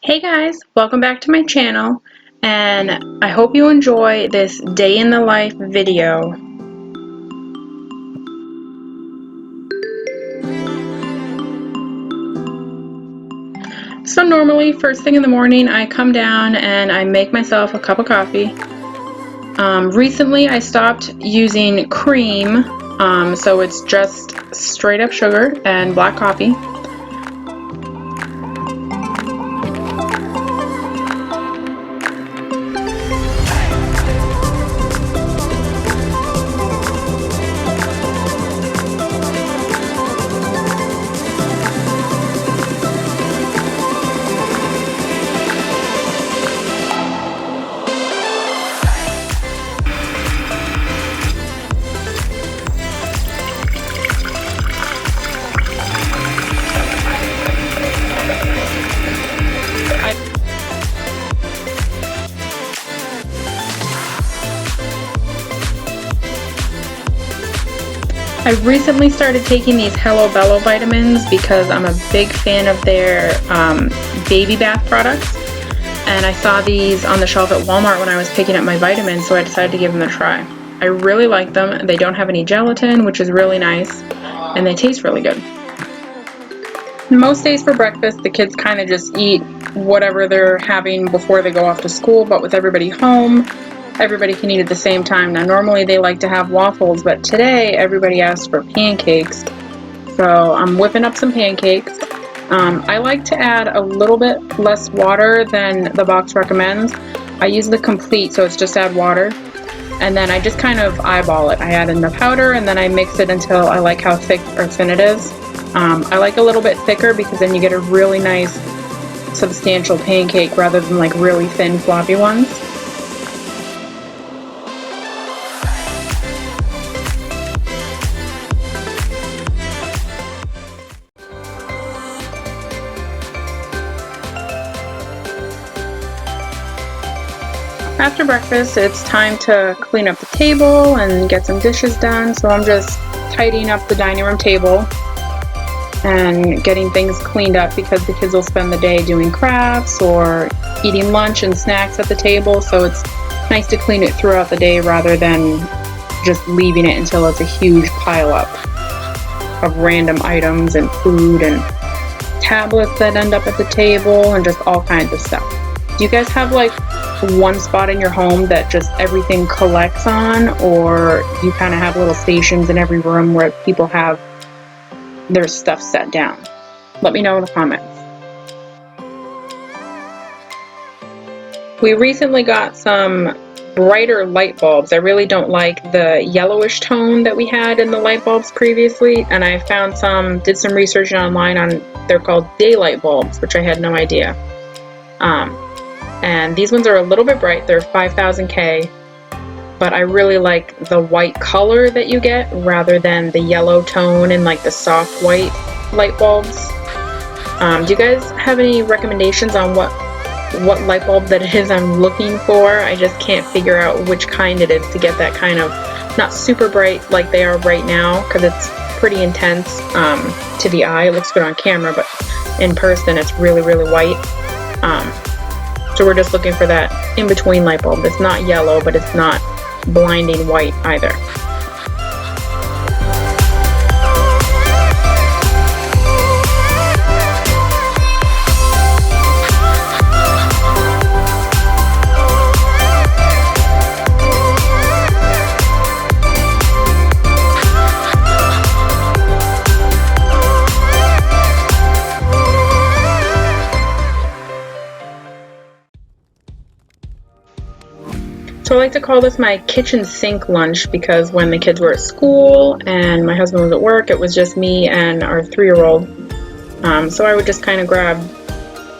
Hey guys, welcome back to my channel, and I hope you enjoy this day in the life video. So normally first thing in the morning I come down and I make myself a cup of coffee. Recently I stopped using cream, so it's just straight up sugar and black coffee. I recently started taking these Hello Bello vitamins because I'm a big fan of their baby bath products, and I saw these on the shelf at Walmart when I was picking up my vitamins, so I decided to give them a try. I really like them. They don't have any gelatin, which is really nice, and they taste really good. Most days for breakfast the kids kind of just eat whatever they're having before they go off to school, but with everybody home, everybody can eat at the same time. Now normally they like to have waffles, but today everybody asked for pancakes. So I'm whipping up some pancakes. I like to add a little bit less water than the box recommends. I use the complete, so it's just add water. And then I just kind of eyeball it. I add in the powder and then I mix it until I like how thick or thin it is. I like a little bit thicker because then you get a really nice substantial pancake rather than like really thin floppy ones. After breakfast, it's time to clean up the table and get some dishes done, so I'm just tidying up the dining room table and getting things cleaned up because the kids will spend the day doing crafts or eating lunch and snacks at the table, so it's nice to clean it throughout the day rather than just leaving it until it's a huge pile up of random items and food and tablets that end up at the table and just all kinds of stuff. Do you guys have like one spot in your home that just everything collects on, or you kind of have little stations in every room where people have their stuff set down? Let me know in the comments. We recently got some brighter light bulbs. I really don't like the yellowish tone that we had in the light bulbs previously, and I found did some research online on, they're called daylight bulbs, which I had no idea. And these ones are a little bit bright. They're 5000K, but I really like the white color that you get rather than the yellow tone and like the soft white light bulbs. Do you guys have any recommendations on what light bulb that it is I'm looking for? I just can't figure out which kind it is to get that kind of not super bright like they are right now, because it's pretty intense to the eye. It looks good on camera, but in person it's really, really white. So we're just looking for that in-between light bulb. It's not yellow, but it's not blinding white either. So I like to call this my kitchen sink lunch because when the kids were at school and my husband was at work, it was just me and our 3-year-old. So I would just kind of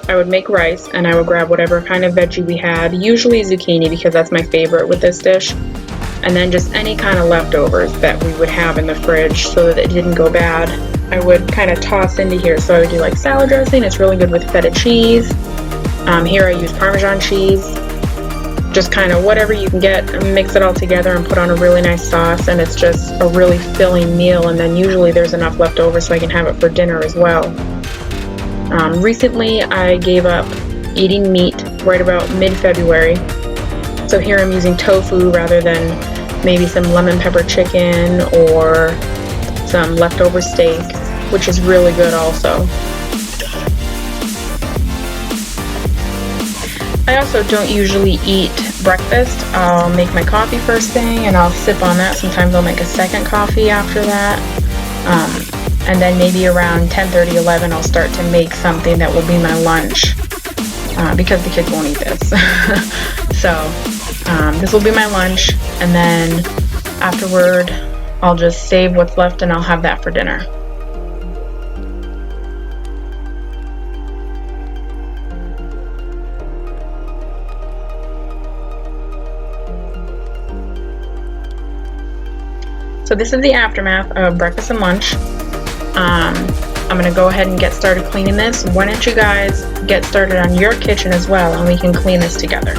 I would make rice and I would grab whatever kind of veggie we had, usually zucchini because that's my favorite with this dish, and then just any kind of leftovers that we would have in the fridge so that it didn't go bad. I would kind of toss into here. So I would do like salad dressing. It's really good with feta cheese. Here I use Parmesan cheese. Just kind of whatever you can get, mix it all together and put on a really nice sauce, and it's just a really filling meal. And then usually there's enough left over so I can have it for dinner as well. Recently I gave up eating meat right about mid-February. So here I'm using tofu rather than maybe some lemon pepper chicken or some leftover steak, which is really good also. I also don't usually eat breakfast. I'll make my coffee first thing and I'll sip on that. Sometimes I'll make a second coffee after that. And then maybe around 10:30, 11, I'll start to make something that will be my lunch because the kids won't eat this. So this will be my lunch, and then afterward I'll just save what's left and I'll have that for dinner. So this is the aftermath of breakfast and lunch. I'm going to go ahead and get started cleaning this. Why don't you guys get started on your kitchen as well, and we can clean this together.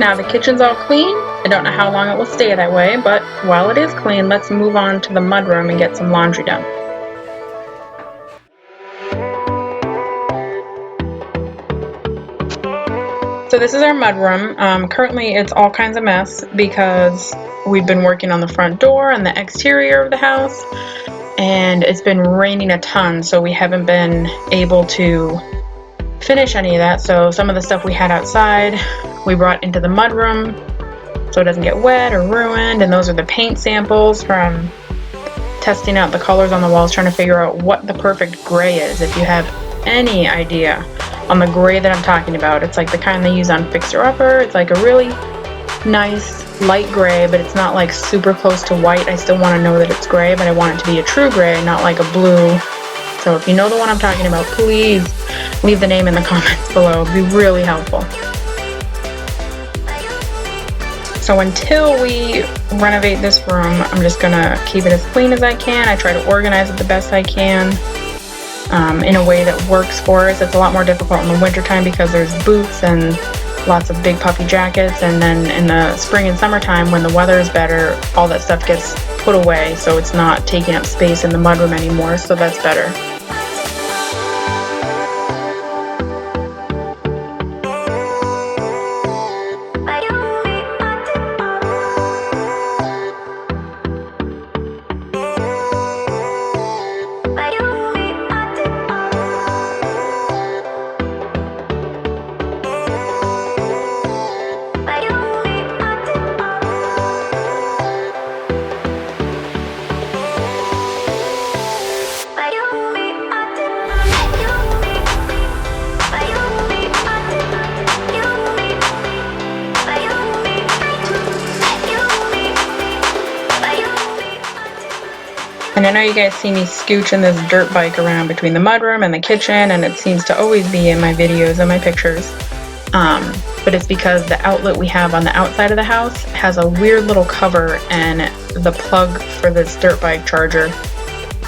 Now the kitchen's all clean. I don't know how long it will stay that way, but while it is clean, let's move on to the mudroom and get some laundry done. So this is our mudroom. Currently it's all kinds of mess because we've been working on the front door and the exterior of the house, and it's been raining a ton, so we haven't been able to finish any of that. So some of the stuff we had outside we brought into the mudroom so it doesn't get wet or ruined, and those are the paint samples from testing out the colors on the walls, trying to figure out what the perfect gray is. If you have any idea on the gray that I'm talking about, it's like the kind they use on Fixer Upper. It's like a really nice light gray, but it's not like super close to white. I still want to know that it's gray, but I want it to be a true gray, not like a blue. So if you know the one I'm talking about, please leave the name in the comments below. It'd be really helpful. So until we renovate this room, I'm just gonna keep it as clean as I can. I try to organize it the best I can in a way that works for us. It's a lot more difficult in the wintertime because there's boots and lots of big puffy jackets, and then in the spring and summertime when the weather is better, all that stuff gets put away, so it's not taking up space in the mudroom anymore, so that's better. And I know you guys see me scooching this dirt bike around between the mudroom and the kitchen, and it seems to always be in my videos and my pictures. But it's because the outlet we have on the outside of the house has a weird little cover, and the plug for this dirt bike charger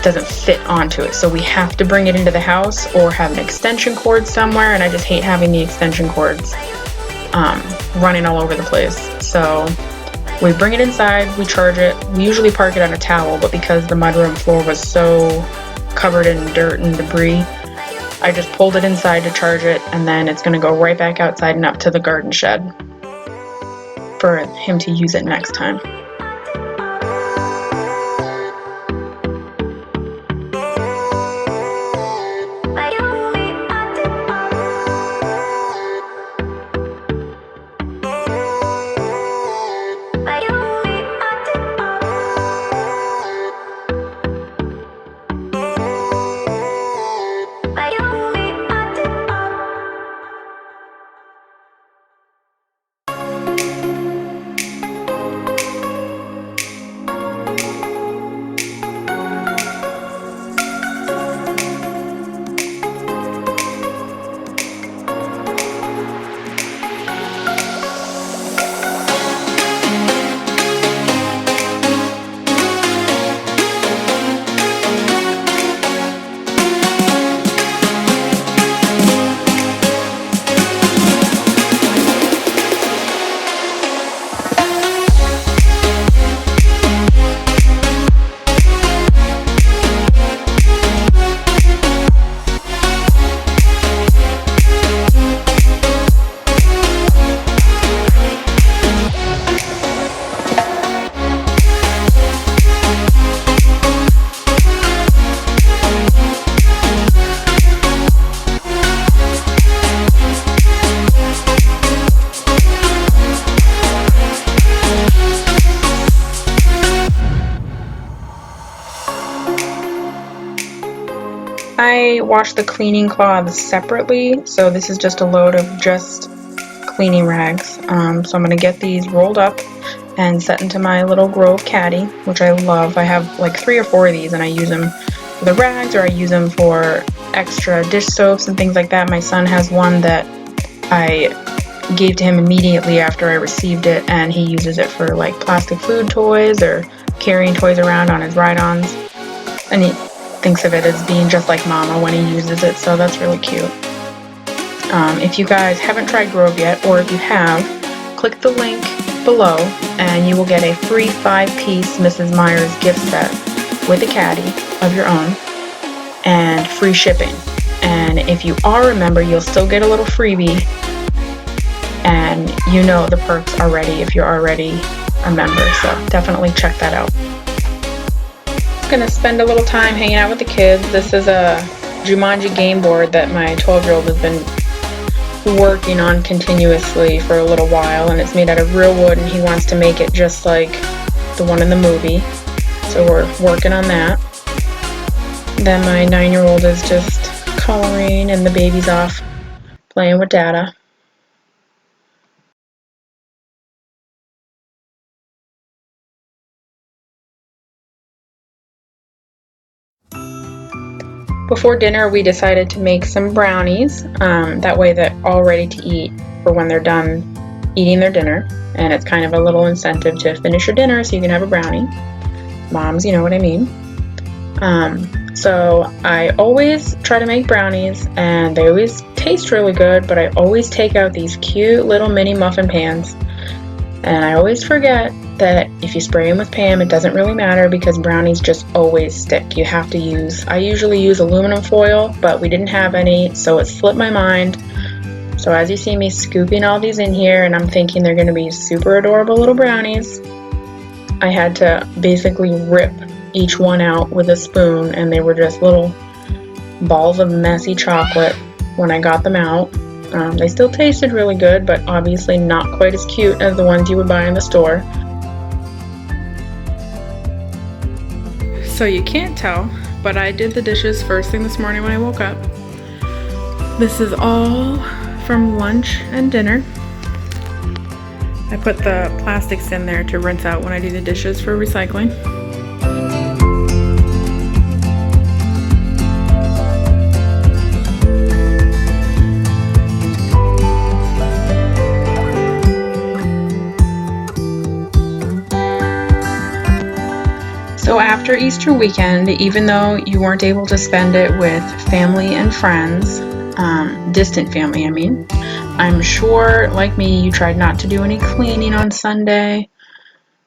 doesn't fit onto it. So we have to bring it into the house or have an extension cord somewhere, and I just hate having the extension cords running all over the place. So we bring it inside, we charge it. We usually park it on a towel, but because the mudroom floor was so covered in dirt and debris, I just pulled it inside to charge it, and then it's gonna go right back outside and up to the garden shed for him to use it next time. I wash the cleaning cloths separately, so this is just a load of just cleaning rags. So I'm going to get these rolled up and set into my little Grove caddy, which I love. I have like 3 or 4 of these, and I use them for the rags, or I use them for extra dish soaps and things like that. My son has one that I gave to him immediately after I received it, and he uses it for like plastic food toys or carrying toys around on his ride-ons, and he thinks of it as being just like Mama when he uses it, so that's really cute. If you guys haven't tried Grove yet, or if you have, click click the link below and you will get a free 5-piece Mrs. Meyers gift set with a caddy of your own and free shipping. And if you are a member, you'll still get a little freebie, and you know the perks already if you're already a member, so definitely check that out. I'm gonna spend a little time hanging out with the kids. This is a Jumanji game board that my 12-year-old has been working on continuously for a little while, and it's made out of real wood and he wants to make it just like the one in the movie, so we're working on that. Then my 9-year-old is just coloring and the baby's off playing with data. Before dinner we decided to make some brownies, that way they're all ready to eat for when they're done eating their dinner, and it's kind of a little incentive to finish your dinner so you can have a brownie. Moms, you know what I mean. So I always try to make brownies and they always taste really good, but I always take out these cute little mini muffin pans, and I always forget that if you spray them with Pam, it doesn't really matter because brownies just always stick. You have to I usually use aluminum foil, but we didn't have any, so it slipped my mind. So as you see me scooping all these in here, and I'm thinking they're going to be super adorable little brownies, I had to basically rip each one out with a spoon, and they were just little balls of messy chocolate when I got them out. They still tasted really good, but obviously not quite as cute as the ones you would buy in the store. So you can't tell, but I did the dishes first thing this morning when I woke up. This is all from lunch and dinner. I put the plastics in there to rinse out when I do the dishes for recycling. So after Easter weekend, even though you weren't able to spend it with family and friends, distant family I mean, I'm sure, like me, you tried not to do any cleaning on Sunday.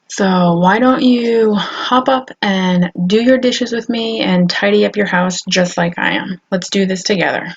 So why don't you hop up and do your dishes with me and tidy up your house just like I am. Let's do this together.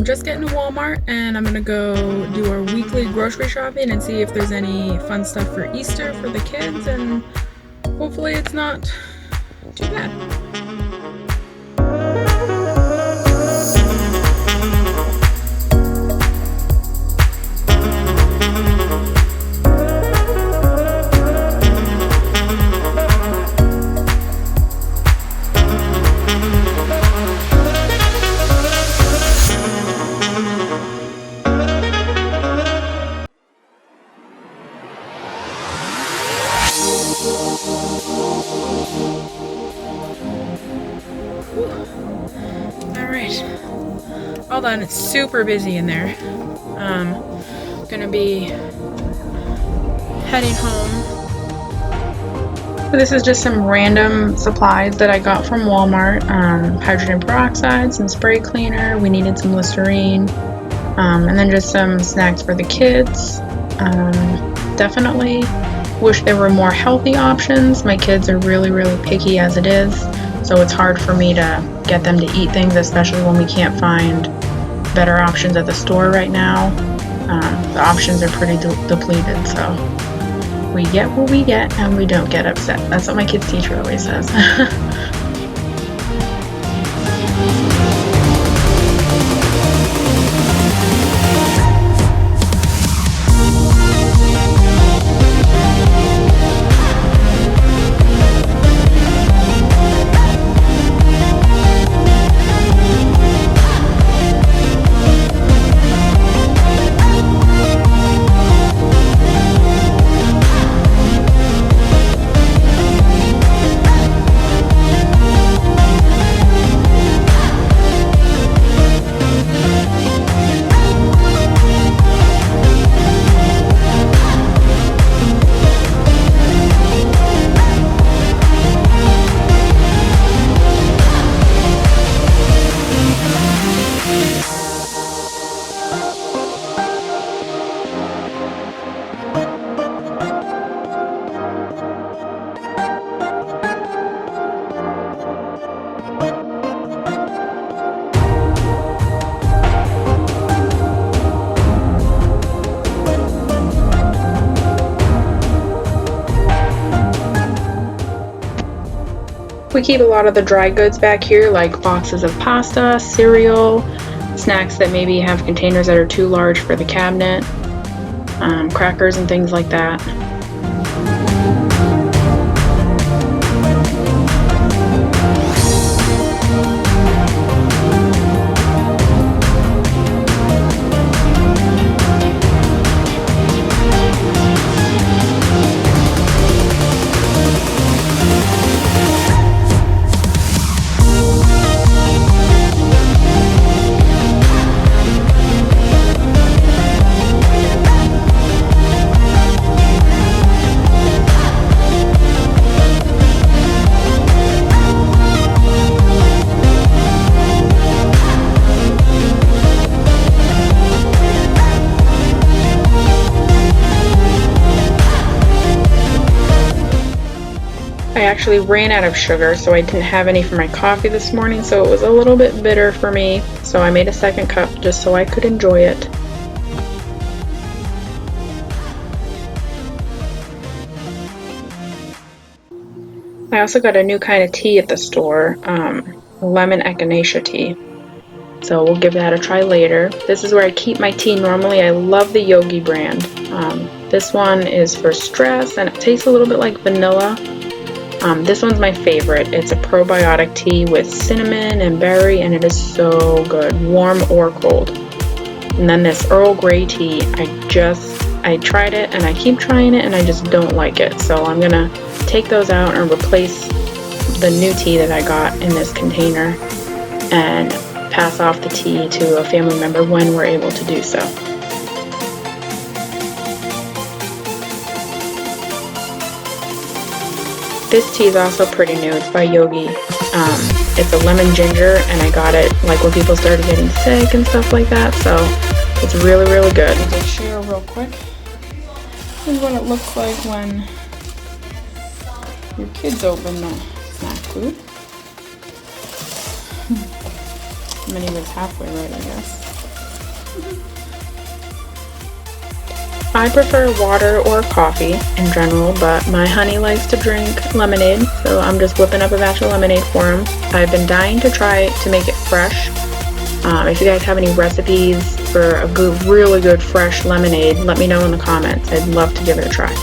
just getting to Walmart and I'm gonna go do our weekly grocery shopping and see if there's any fun stuff for Easter for the kids, and hopefully it's not too bad. Alright, all done. It's super busy in there. Gonna be heading home. So this is just some random supplies that I got from Walmart. Hydrogen peroxide, some spray cleaner, we needed some Listerine, and then just some snacks for the kids. Definitely wish there were more healthy options. My kids are really picky as it is, so it's hard for me to get them to eat things, especially when we can't find better options at the store right now. The options are pretty depleted, so we get what we get and we don't get upset. That's what my kids' teacher always says. We keep a lot of the dry goods back here, like boxes of pasta, cereal, snacks that maybe have containers that are too large for the cabinet, crackers and things like that. I actually ran out of sugar, so I didn't have any for my coffee this morning, so it was a little bit bitter for me. So I made a second cup just so I could enjoy it. I also got a new kind of tea at the store, lemon echinacea tea. So we'll give that a try later. This is where I keep my tea normally. I love the Yogi brand. This one is for stress and it tastes a little bit like vanilla. This one's my favorite. It's a probiotic tea with cinnamon and berry, and it is so good, warm or cold. And then this Earl Grey tea, I tried it and I keep trying it and I just don't like it. So I'm gonna take those out and replace the new tea that I got in this container and pass off the tea to a family member when we're able to do so. This tea is also pretty new. It's by Yogi. It's a lemon ginger, and I got it like when people started getting sick and stuff like that, so it's really good. I'll share real quick. This is what it looks like when your kids open the snack food. Minnie was halfway right, I guess. I prefer water or coffee in general, but my honey likes to drink lemonade, so I'm just whipping up a batch of lemonade for him. I've been dying to try to make it fresh. If you guys have any recipes for a good, really good fresh lemonade, let me know in the comments. I'd love to give it a try.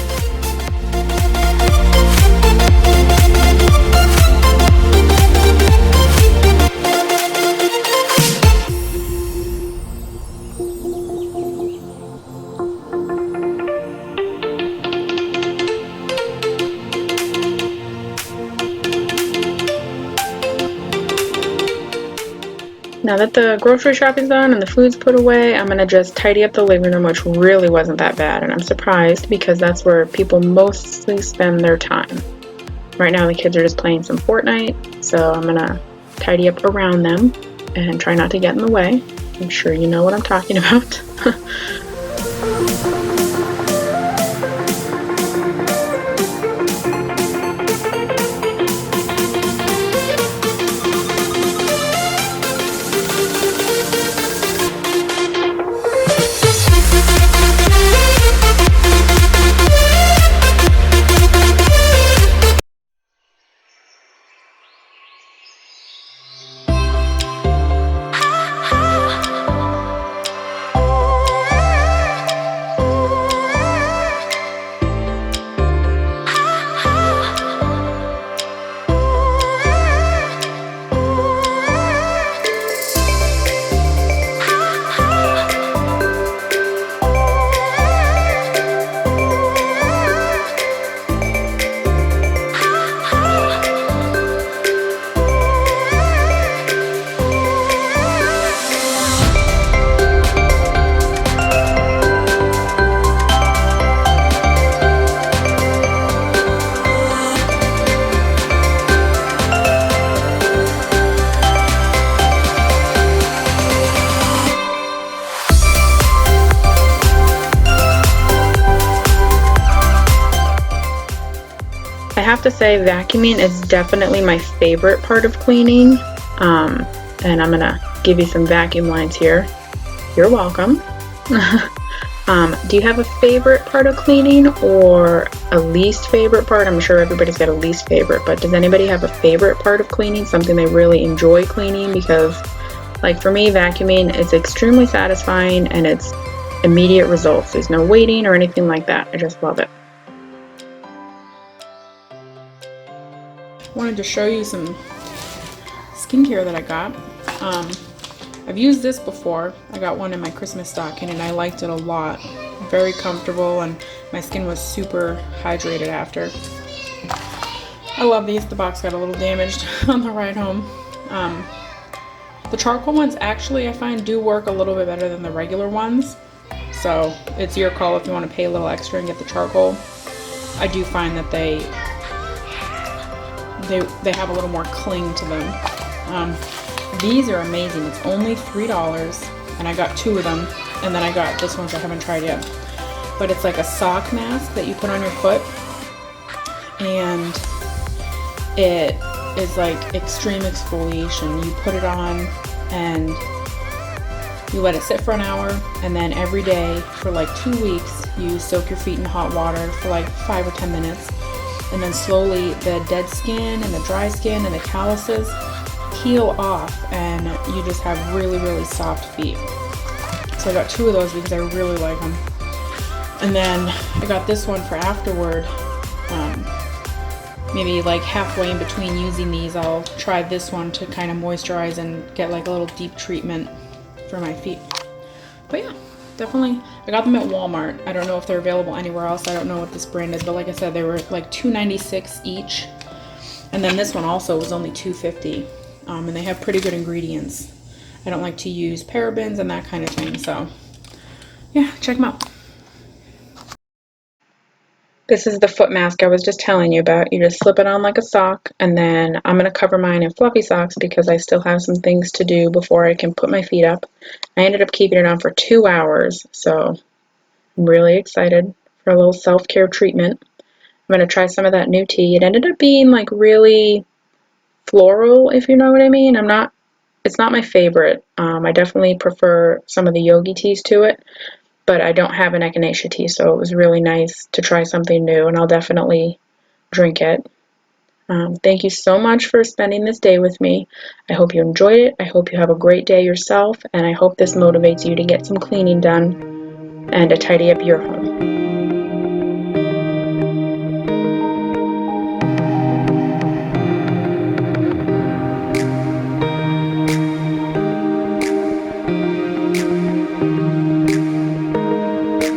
Now that the grocery shopping's done and the food's put away, I'm going to just tidy up the living room, which really wasn't that bad. And I'm surprised because that's where people mostly spend their time. Right now the kids are just playing some Fortnite, so I'm going to tidy up around them and try not to get in the way. I'm sure you know what I'm talking about. I have to say vacuuming is definitely my favorite part of cleaning, and I'm gonna give you some vacuum lines here. You're welcome. Do you have a favorite part of cleaning or a least favorite part? I'm sure everybody's got a least favorite, but does anybody have a favorite part of cleaning, something they really enjoy cleaning? Because like for me, vacuuming is extremely satisfying and it's immediate results. There's no waiting or anything like that. I just love it. Wanted to show you some skincare that I got. I've used this before. I got one in my Christmas stocking and I liked it a lot. Very comfortable and my skin was super hydrated after. I love these. The box got a little damaged on the ride home. The charcoal ones actually I find do work a little bit better than the regular ones. So it's your call if you want to pay a little extra and get the charcoal. I do find that they have a little more cling to them. These are amazing. It's only $3 and I got 2 of them, and then I got this one I haven't tried yet. But it's like a sock mask that you put on your foot, and it is like extreme exfoliation. You put it on and you let it sit for an hour, and then every day for like 2 weeks you soak your feet in hot water for like 5 or 10 minutes. And then slowly the dead skin and the dry skin and the calluses heal off and you just have really, really soft feet. So I got 2 of those because I really like them. And then I got this one for afterward. Maybe like halfway in between using these, I'll try this one to kind of moisturize and get like a little deep treatment for my feet. But yeah. Definitely, I got them at Walmart. I don't know if they're available anywhere else. I don't know what this brand is, but like I said, they were like $2.96 each. And then this one also was only $2.50. And they have pretty good ingredients. I don't like to use parabens and that kind of thing. So yeah, check them out. This is the foot mask I was just telling you about. You just slip it on like a sock, and then I'm going to cover mine in fluffy socks because I still have some things to do before I can put my feet up. I ended up keeping it on for 2 hours, so I'm really excited for a little self-care treatment. I'm going to try some of that new tea. It ended up being like really floral, if you know what I mean. I'm not It's not my favorite. I definitely prefer some of the yogi teas to it, but I don't have an echinacea tea, so it was really nice to try something new, and I'll definitely drink it. Thank you so much for spending this day with me. I hope you enjoyed it. I hope you have a great day yourself, and I hope this motivates you to get some cleaning done and to tidy up your home.